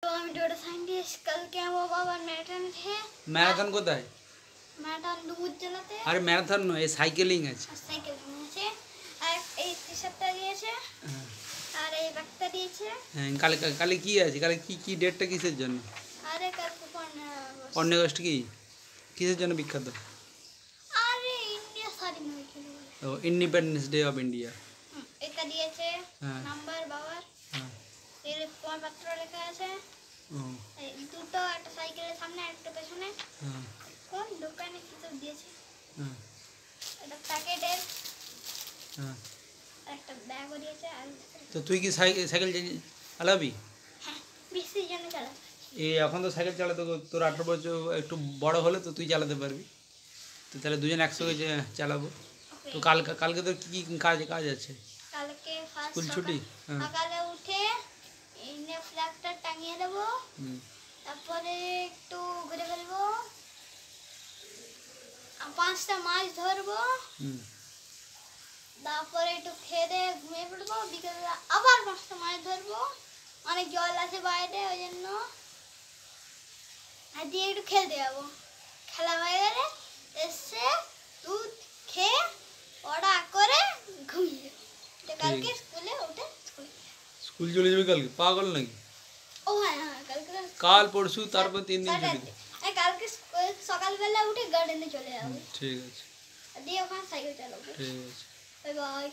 तो আমি data scientist কালকে আমার বাবার ম্যারাথন थे ম্যারাথন কোথায়? ম্যারাথন দুধ জেলাতে। আরে ম্যারাথন নয়, এই সাইকেলিং আছে। সাইকেলিং আছে আর এই টি-শার্টটা দিয়েছে আর এই ব্যাগটা দিয়েছে। হ্যাঁ, কালকে কালকে কি আছে? কালকে কি কি ডেটটা কিসের জন্য? আরে কালকে 15 আগস্ট কি কিসের জন্য বিখ্যাত? আরে ইন্ডিয়া স্বাধীন হয়েছিল ও ইন্ডিপেন্ডেন্স ডে অফ ইন্ডিয়া। এটা দিয়েছে হ্যাঁ। নাম্বার বাবার হ্যাঁ। এর প্রমাণপত্র লেখা আছে। ও এই দুটো একটা সাইকেলের সামনে একটা পেছনে। হ্যাঁ। কোন দোকানে কি সব দিয়েছে? হ্যাঁ। এটা প্যাকেটের হ্যাঁ। একটা ব্যাগও দিয়েছে আর তো তুই কি সাইকেল চালাবি? হ্যাঁ বেশি জন চালাবে। এই এখন তো সাইকেল চালাতে তোর 18 বছর একটু বড় হলে তো তুই চালাতে পারবি। তো তাহলে দুজন একসঙ্গে চালাবো। তো কালকে তোর কি কি কাজ আছে? কালকে ফার্স্ট স্কুল ছুটি? হ্যাঁ। সকালে উঠে ইন্ডিয়া ফ্ল্যাগটা টাঙিয়ে দেবো। তারপরে একটু ঘুরে ফেলবো, 5টা মাছ ধরবো, তারপরে একটু খেয়ে দিয়ে ঘুমিয়ে পড়বো। বিকেলবেলা আবার 5টা মাছ ধরবো, অনেক জল আছে বাইরে ওই জন্য। আর দিয়ে একটু খেলতে যাবো, খেলা হয়ে গেলে এসে দুধ খেয়ে পড়া করে ঘুমিয়ে যাবো। কালকে স্কুলে উঠে স্কুল চলে যাবে কালকে? পাগল নাকি? ও হ্যাঁ হ্যাঁ কালকে কাল পরশু তারপর 3 দিন ছুটি। কালকে সকালবেলা উঠে গার্ডেনে চলে যাবো। ঠিক আছে। দিয়ে ওখানে সাইকেল চালাবো। ঠিক আছে। Bye bye.